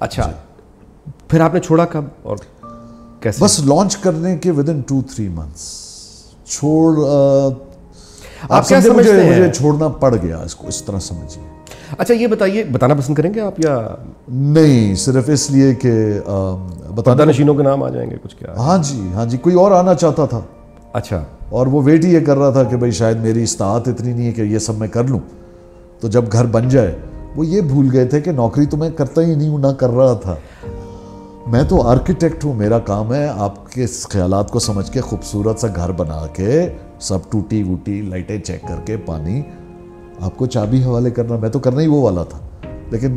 اچھا, پھر آپ نے چھوڑا کب اور کیسے؟ بس لانچ کرنے کے ودن 2-3 months چھوڑ. آپ کیا سمجھتے ہیں؟ مجھے چھوڑنا پڑ گیا اس کو, اس طرح سمجھیے. اچھا یہ بتائیے, بتانا پسند کریں گے آپ یا نہیں؟ صرف اس لیے کہ بتانا نشینوں کے نام آ جائیں گے کچھ کیا؟ ہاں جی, ہاں جی, کوئی اور آنا چاہتا تھا. اچھا. اور وہ ویٹ ہی یہ کر رہا تھا کہ بھائی شاید میری استطاعت اتنی نہیں ہے کہ یہ سب میں کر لوں. تو جب گھر بن جائے, وہ یہ بھول گئے تھے کہ نوکری تو میں کرتا ہی نہیں ہوں, نہ کر رہا تھا. میں تو آرکیٹیکٹ ہوں, میرا کام ہے آپ کے خیالات کو سمجھ کے خوبصورت سا گھر بنا کے, سب ٹوٹی ووٹی لائٹیں چیک کر کے, پانی آپ کو چابی حوالے کرنا, میں تو کرنا ہی وہ والا تھا. لیکن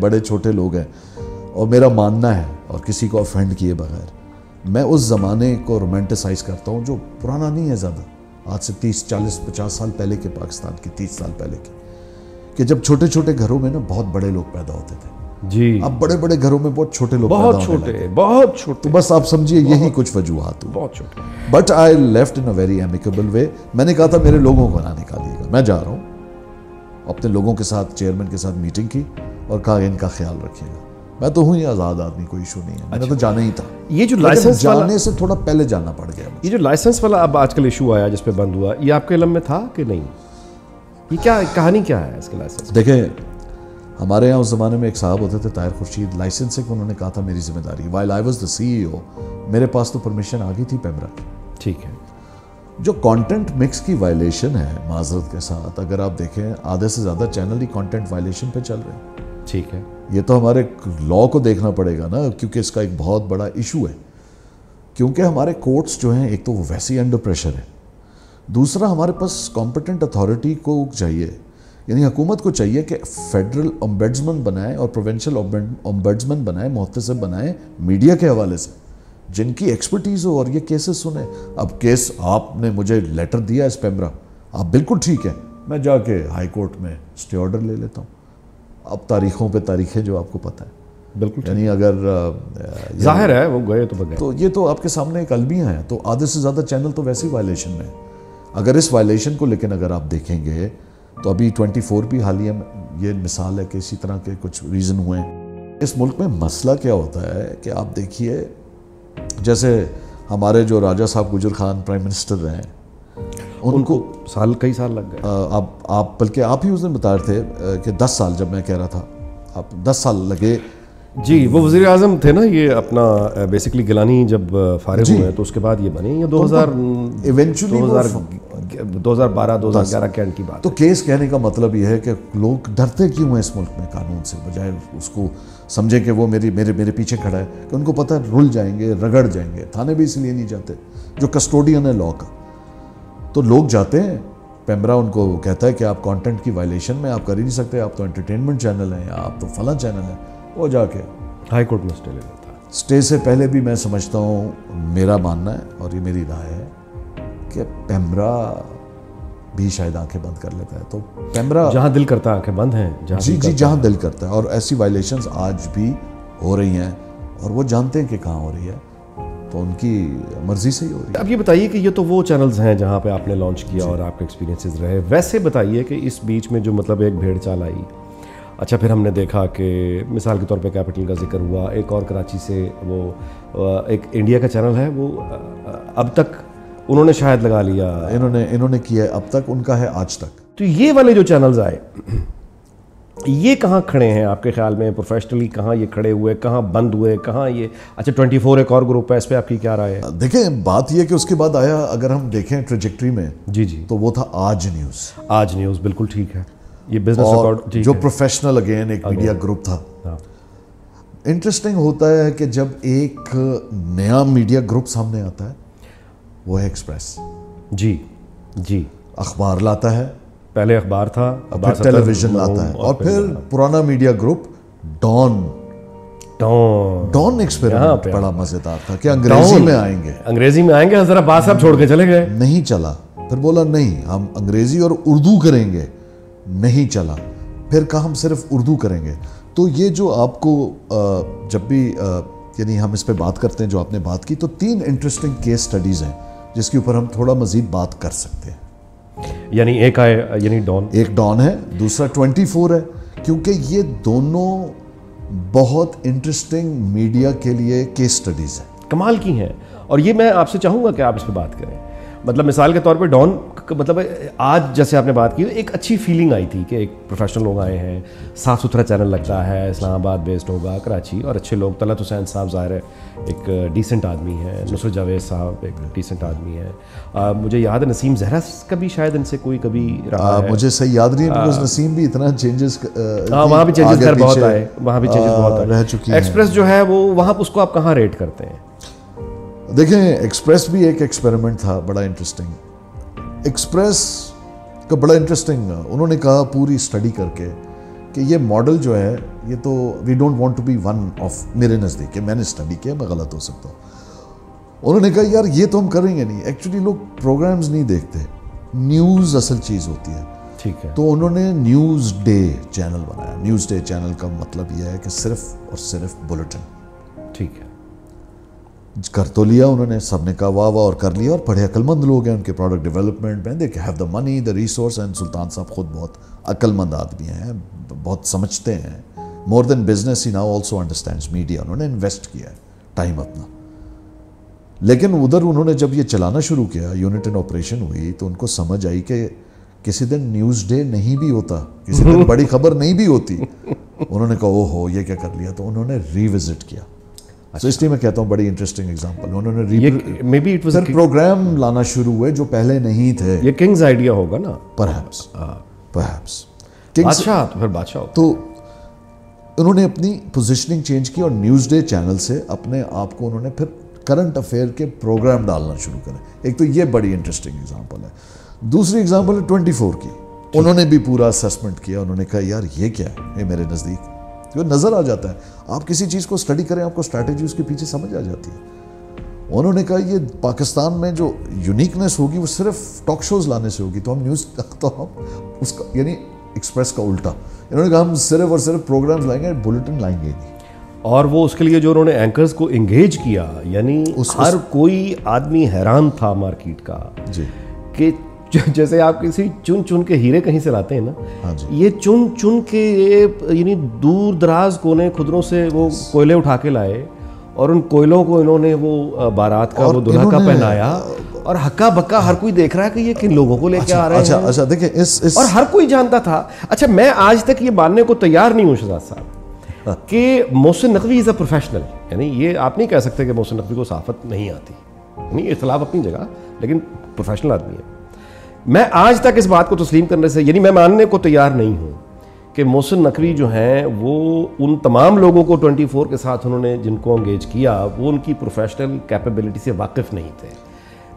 بڑے چھوٹے لوگ ہیں اور میرا ماننا ہے اور کسی کو افینڈ کیے بغیر میں اس زمانے کو رومانٹیسائز کرتا ہوں جو پرانا نہیں ہے زیادہ, آج سے 30 40 50 سال پہلے کے پاکستان کی, 30 سال پہلے کی, کہ جب چھوٹے چھوٹے گھروں میں نا بہت بڑے لوگ پیدا ہوتے تھے جی. اب بڑے بڑے گھروں میں بہت چھوٹے لوگ بہت چھوٹے, بہت چھوٹے, تو بس آپ سمجھیے یہی کچھ وجوہات ہوئی. بہت چھوٹے. But I left in a very amicable way. میں نے کہا تھا میرے لوگوں کو نہ نکالیے گا, میں جا رہا ہوں. اپنے لوگوں کے ساتھ, چیئرمین کے ساتھ میٹنگ کی اور کہا ان کا خیال رکھیے گا. میں تو ہوں ہی آزاد آدمی, کوئی ایشو نہیں ہے, میں نے تو جانا ہی تھا. یہ جو لائسنس جانے سے تھوڑا پہلے جانا پڑ گیا. یہ جو لائسنس والا اب آج کل ایشو آیا جس پہ بند ہوا, یہ آپ کے علم میں تھا کہ نہیں؟ یہ کیا کہانی کیا ہے اس کے لائسنس؟ دیکھیں ہمارے یہاں اس زمانے میں ایک صاحب ہوتے تھے طاہر خورشید, لائسنسنگ انہوں نے کہا تھا میری ذمہ داری. While I was the CEO میرے پاس تو پرمیشن آ گئی تھی پیمرا. ٹھیک ہے. جو کانٹینٹ مکس کی وائلیشن ہے معذرت کے ساتھ, اگر آپ دیکھیں آدھے سے زیادہ چینل ہی کانٹینٹ وائلیشن پہ چل رہے ہیں. ٹھیک ہے. یہ تو ہمارے لاء کو دیکھنا پڑے گا نا, کیونکہ اس کا ایک بہت بڑا ایشو ہے. کیونکہ ہمارے کورٹس جو ہیں ایک تو وہ ویسے ہی انڈر پریشر ہے, دوسرا ہمارے پاس کمپیٹنٹ اتھارٹی کو چاہیے, یعنی حکومت کو چاہیے کہ فیڈرل امبیڈسمن بنائے اور پروونشل امبیڈسمن بنائے, محتسب بنائے میڈیا کے حوالے سے جن کی ایکسپرٹیز ہو اور یہ کیسز سنیں. اب کیس آپ نے مجھے لیٹر دیا اس پیمرا, آپ بالکل ٹھیک ہے, میں جا کے ہائی کورٹ میں اسٹے آرڈر لے لیتا ہوں. اب تاریخوں پہ تاریخیں جو آپ کو پتہ ہے, بالکل, یعنی اگر ظاہر ہے وہ گئے تو بگئے, تو یہ تو آپ کے سامنے ایک المیہ ہے. تو آدھے سے زیادہ چینل تو ویسے ہی وائلیشن میں. اگر اس وائلیشن کو لیکن اگر آپ دیکھیں گے تو ابھی 24 بھی حالیہ یہ مثال ہے کہ اسی طرح کے کچھ ریزن ہوئے ہیں. اس ملک میں مسئلہ کیا ہوتا ہے کہ آپ دیکھیے جیسے ہمارے جو راجہ صاحب گجر خان پرائم منسٹر رہے ہیں, ان کو کئی سال لگ گئے. آپ بلکہ آپ ہی اس دن بتا رہے تھے کہ 10 سال, جب میں کہہ رہا تھا آپ 10 سال لگے. جی, وہ وزیر اعظم تھے نا, یہ اپنا بیسکلی گیلانی جب فارغ ہوئے تو اس کے بعد یہ بنے, یہ 2012-2011 کے اینڈ کی بات. تو کیس کہنے کا مطلب یہ ہے کہ لوگ ڈرتے کیوں ہیں اس ملک میں قانون سے, بجائے اس کو سمجھے کہ وہ میرے پیچھے کھڑا ہے, کہ ان کو پتہ ہے رل جائیں گے, رگڑ جائیں گے. تھانے بھی اس لیے نہیں جاتے جو کسٹوڈین ہے لاء کا, تو لوگ جاتے ہیں. پیمرا ان کو کہتا ہے کہ آپ کانٹینٹ کی وائلیشن میں آپ کر ہی نہیں سکتے, آپ تو انٹرٹینمنٹ چینل ہیں یا آپ تو فلاں چینل ہیں. وہ جا کے ہائی کورٹ میں اسٹے لے لیتا ہے. اسٹے سے پہلے بھی میں سمجھتا ہوں, میرا ماننا ہے اور یہ میری رائے ہے کہ پیمرا بھی شاید آنکھیں بند کر لیتا ہے. تو پیمرا جہاں دل کرتا ہے آنکھیں بند ہیں, جہاں دل کرتا ہے. اور ایسی وائلیشنز آج بھی ہو رہی ہیں اور وہ جانتے ہیں کہ کہاں ہو رہی ہے, تو ان کی مرضی سے ہی ہو رہی ہے. اب یہ بتائیے کہ یہ تو وہ چینلز ہیں جہاں پہ آپ نے لانچ کیا اور آپ کے ایکسپیرینسز رہے. ویسے بتائیے کہ اس بیچ میں جو مطلب ایک بھیڑ چال آئی, اچھا پھر ہم نے دیکھا کہ مثال کے طور پہ کیپٹل کا ذکر ہوا, ایک اور کراچی سے وہ ایک انڈیا کا چینل ہے, وہ اب تک انہوں نے شاید لگا لیا, انہوں نے کیا ہے اب تک, ان کا ہے آج تک. تو یہ والے جو چینلز آئے یہ کہاں کھڑے ہیں آپ کے خیال میں پروفیشنلی, کہاں یہ کھڑے ہوئے, کہاں بند ہوئے, کہاں یہ اچھا 24 ایک اور گروپ ہے, اس پہ آپ کی کیا رائے ہے؟ دیکھیں بات یہ کہ اس کے بعد آیا, اگر ہم دیکھیں ٹریجیکٹری میں, جی تو وہ تھا آج نیوز. بالکل ٹھیک ہے. یہ بزنس ریکارڈ جو پروفیشنل اگین ایک میڈیا گروپ تھا. انٹرسٹنگ ہوتا ہے کہ جب ایک نیا میڈیا گروپ سامنے آتا ہے, وہ ہے ایکسپریس. جی اخبار لاتا ہے, پہلے اخبار تھا, پھر ٹیلی ویژن لاتا ہے, اور پھر پرانا میڈیا گروپ ڈان ایکسپیریمنٹ بڑا مزیدار تھا کہ انگریزی میں آئیں گے. حضرت عباس صاحب چھوڑ کے چلے گئے, نہیں چلا. پھر بولا نہیں ہم انگریزی اور اردو کریں گے, نہیں چلا. پھر کہا ہم صرف اردو کریں گے. تو یہ جو آپ کو جب بھی یعنی ہم اس پہ بات کرتے ہیں جو آپ نے بات کی, تو 3 انٹرسٹنگ کیس سٹڈیز ہیں جس کے اوپر ہم تھوڑا مزید بات کر سکتے ہیں. یعنی ایک آئے یعنی ایک ڈان ہے, دوسرا 24 ہے, کیونکہ یہ دونوں بہت انٹرسٹنگ میڈیا کے لیے کیس سٹڈیز ہیں, کمال کی ہیں. اور یہ میں آپ سے چاہوں گا کہ آپ اس پہ بات کریں. مطلب مثال کے طور پہ ڈان, مطلب آج جیسے آپ نے بات کی ایک اچھی فیلنگ آئی تھی کہ ایک پروفیشنل لوگ آئے ہیں, صاف ستھرا چینل لگتا ہے, اسلام آباد بیسڈ ہوگا, کراچی, اور اچھے لوگ. طلعت حسین صاحب ظاہر ہے ایک ڈیسنٹ آدمی ہے, نصرت جاوید صاحب ایک ڈیسنٹ آدمی ہے. مجھے یاد ہے نسیم زہرا کا بھی شاید ان سے کوئی کبھی رہا ہے, مجھے صحیح یاد نہیں ہے, بیکاز نسیم بھی اتنا چینجز, وہاں بھی چینجز بہت آئے, وہاں بھی چینجز بہت آئے رہ چکی ہیں. ایکسپریس جو ہے وہ وہاں اس کو آپ کہاں ریٹ کرتے ہیں؟ دیکھیں ایکسپریس بھی ایک ایکسپیریمنٹ تھا بڑا انٹرسٹنگ. ایکسپریس کا بڑا انٹرسٹنگ, انہوں نے کہا پوری اسٹڈی کر کے کہ یہ ماڈل جو ہے یہ تو we don't want to be one of, میرے نزدیک کہ میں نے اسٹڈی کیا, میں غلط ہو سکتا ہوں. انہوں نے کہا یار یہ تو ہم کریں گے نہیں. ایکچولی لوگ پروگرامز نہیں دیکھتے, نیوز اصل چیز ہوتی ہے. ٹھیک ہے. تو انہوں نے نیوز ڈے چینل بنایا. نیوز ڈے چینل کا مطلب یہ ہے کہ صرف اور صرف بلیٹن. ٹھیک ہے. کر تو لیا انہوں نے, سب نے کہا واہ واہ اور کر لیا, اور بڑے عقل مند لوگ ہیں, ان کے پروڈکٹ ڈیولپمنٹ میں they have the money the resource. And Sultan صاحب خود بہت عقل مند آدمی ہیں, بہت سمجھتے ہیں, مور دین بزنس ہی ناؤ آلسو انڈرسٹینڈس میڈیا. انہوں نے انویسٹ کیا ہے ٹائم اپنا. لیکن ادھر انہوں نے جب یہ چلانا شروع کیا, یونٹ ان آپریشن ہوئی, تو ان کو سمجھ آئی کہ کسی دن نیوز ڈے نہیں بھی ہوتا, کسی دن بڑی خبر نہیں بھی ہوتی. انہوں نے کہا او ہو یہ کیا کر لیا, تو انہوں نے ری وزٹ کیا. تو اس لیے میں کہتا ہوں بڑی انٹرسٹنگ ایگزامپل. انہوں نے پھر پروگرام لانا شروع ہوئے جو پہلے نہیں تھے. یہ کنگز آئیڈیا ہوگا نا, پرہیپس بادشاہ. تو پھر بادشاہ تو انہوں نے اپنی پوزیشننگ چینج کی, اور نیوز ڈے چینل سے اپنے آپ کو انہوں نے پھر کرنٹ افیئر کے پروگرام ڈالنا شروع کرے. ایک تو یہ بڑی انٹرسٹنگ ایگزامپل ہے. دوسری ایگزامپل ہے 24 کی. انہوں نے بھی پورا اسیسمنٹ کیا. انہوں نے کہا یار یہ کیا ہے, یہ میرے نزدیک جو نظر آ جاتا ہے. آپ کسی چیز کو اسٹڈی کریں, آپ کو اسٹریٹجی اس کے پیچھے سمجھ آ جاتی ہے. انہوں نے کہا یہ پاکستان میں جو یونیکنیس ہوگی وہ صرف ٹاک شوز لانے سے ہوگی, تو ہم نیوز تو ہم اس کا یعنی ایکسپریس کا الٹا. انہوں نے کہا ہم صرف اور صرف پروگرامز لائیں گے, بلیٹن لائیں گے نہیں. اور وہ اس کے لیے جو انہوں نے اینکرز کو انگیج کیا, یعنی ہر کوئی آدمی حیران تھا مارکیٹ کا جی کہ جیسے آپ کسی چن چن کے ہیرے کہیں سے لاتے ہیں نا, یہ چن چن کے یعنی دور دراز کونے خدروں سے وہ کوئلے اٹھا کے لائے, اور ان کوئلوں کو انہوں نے وہ بارات کا وہ دلہا کا پہنایا, اور ہکا بکا ہر کوئی دیکھ رہا ہے کہ یہ کن لوگوں کو لے کے آ رہے ہیں. اچھا دیکھیں اور ہر کوئی جانتا تھا. اچھا میں آج تک یہ ماننے کو تیار نہیں ہوں شہزاد صاحب کہ محسن نقوی از اے پروفیشنل. یعنی یہ آپ نہیں کہہ سکتے کہ محسن نقوی کو صحافت نہیں آتی, یعنی اختلاف اپنی جگہ, لیکن پروفیشنل آدمی ہے. میں آج تک اس بات کو تسلیم کرنے سے, یعنی میں ماننے کو تیار نہیں ہوں کہ محسن نقوی جو ہیں وہ ان تمام لوگوں کو 24 کے ساتھ انہوں نے جن کو انگیج کیا وہ ان کی پروفیشنل کیپیبلٹی سے واقف نہیں تھے.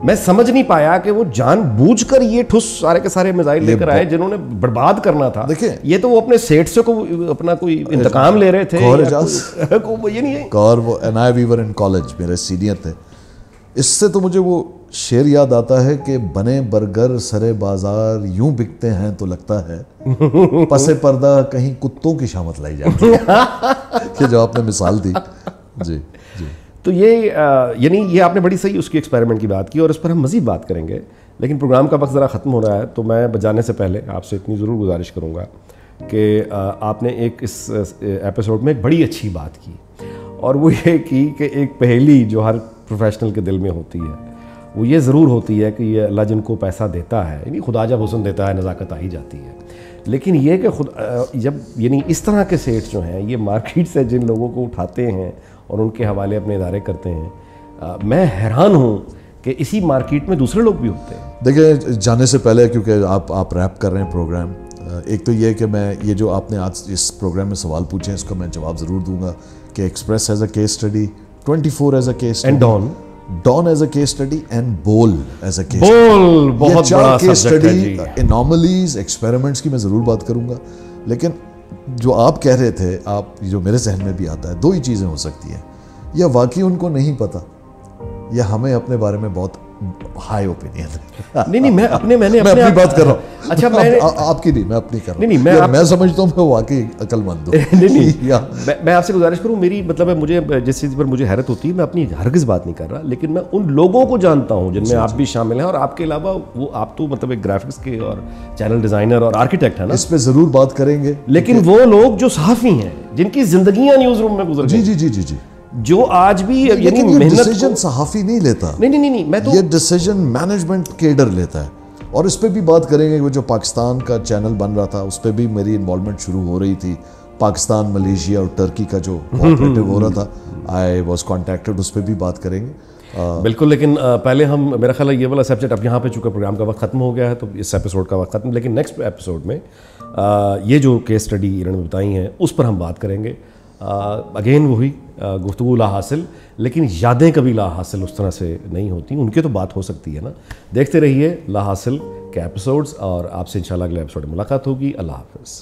میں سمجھ نہیں پایا کہ وہ جان بوجھ کر یہ ٹھس سارے کے سارے میزائل لے کر آئے جنہوں نے برباد کرنا تھا. یہ تو وہ اپنے سیٹ سے کو اپنا کوئی انتقام لے رہے تھے. یہ نہیں ہے اور وہ وی ور ان کالج, میرے سینئر تھے. اس سے تو مجھے وہ شعر یاد آتا ہے کہ بنے برگر سرے بازار یوں بکتے ہیں تو لگتا ہے پس پردہ کہیں کتوں کی شامت لائی جاتی ہے, کہ جو آپ نے مثال دی. جی جی. تو یہ یعنی یہ آپ نے بڑی صحیح اس کی ایکسپیریمنٹ کی بات کی, اور اس پر ہم مزید بات کریں گے, لیکن پروگرام کا وقت ذرا ختم ہو رہا ہے. تو میں بجانے سے پہلے آپ سے اتنی ضرور گزارش کروں گا کہ آپ نے ایک اس ایپیسوڈ میں ایک بڑی اچھی بات کی, اور وہ یہ کی کہ ایک پہیلی جو ہر پروفیشنل کے دل میں ہوتی ہے وہ یہ ضرور ہوتی ہے کہ یہ اللہ جن کو پیسہ دیتا ہے, یعنی خدا جب حسن دیتا ہے نزاکت آ ہی جاتی ہے. لیکن یہ کہ جب یعنی اس طرح کے سیٹ جو ہیں یہ مارکیٹ سے جن لوگوں کو اٹھاتے ہیں اور ان کے حوالے اپنے ادارے کرتے ہیں, میں حیران ہوں کہ اسی مارکیٹ میں دوسرے لوگ بھی ہوتے ہیں. دیکھیں جانے سے پہلے, کیونکہ آپ ریپ کر رہے ہیں پروگرام, ایک تو یہ کہ میں یہ جو آپ نے آج اس پروگرام میں سوال پوچھے ہیں اس کا میں جواب ضرور دوں گا کہ Express as a case study, 24 as a case study, Dawn as a case study and Bol as a case study. بہت بڑا سبجیکٹ ہے جی. انوملیز ایکسپیریمنٹس کی میں ضرور بات کروں گا, لیکن جو آپ کہہ رہے تھے, آپ جو میرے ذہن میں بھی آتا ہے, دو ہی چیزیں ہو سکتی ہیں, یا واقعی ان کو نہیں پتا, یا ہمیں اپنے بارے میں بہت ہائی اوپینین ہے. نہیں میں اپنی بات کر رہا ہوں. اچھا آپ کی نہیں, میں اپنی کر رہا ہوں. میں سمجھتا ہوں میں واقعی عقل مند ہوں. میں آپ سے گزارش کروں, میری مطلب ہے مجھے جس چیز پر مجھے حیرت ہوتی ہے, میں اپنی ہرگز بات نہیں کر رہا, لیکن میں ان لوگوں کو جانتا ہوں جن میں آپ بھی شامل ہیں, اور آپ کے علاوہ وہ آپ تو مطلب ایک گرافکس کے اور چینل ڈیزائنر اور آرکیٹیکٹ ہیں نا, اس پہ ضرور بات کریں گے. لیکن وہ لوگ جو صحافی ہیں جن کی زندگیاں نیوز روم میں گزر گئی, جی جی جی جی, جو آج بھی یعنی ڈیسیژن صحافی نہیں لیتا, نہیں میں تو یہ ڈیسیژن مینجمنٹ کیڈر لیتا ہے. اور اس پہ بھی بات کریں گے. وہ جو پاکستان کا چینل بن رہا تھا اس پہ بھی میری انوالومنٹ شروع ہو رہی تھی. پاکستان, ملیشیا اور ٹرکی کا جو کوآپریٹو ہو رہا تھا, آئی واز کانٹیکٹڈ, اس پہ بھی بات کریں گے. بالکل. لیکن پہلے ہم, میرا خیال ہے یہ والا سبجیکٹ اب یہاں پہ چونکہ پروگرام کا وقت ختم ہو گیا ہے تو اس ایپیسوڈ کا وقت ختم, لیکن نیکسٹ ایپیسوڈ میں یہ جو کیس اسٹڈی انہوں نے بتائی ہیں اس پر ہم بات کریں گے. اگین وہی گفتگو لا حاصل, لیکن یادیں کبھی لا حاصل اس طرح سے نہیں ہوتی, ان کی تو بات ہو سکتی ہے نا. دیکھتے رہیے لا حاصل کے ایپیسوڈز, اور آپ سے انشاءاللہ اگلے ایپیسوڈ میں ملاقات ہوگی. اللہ حافظ.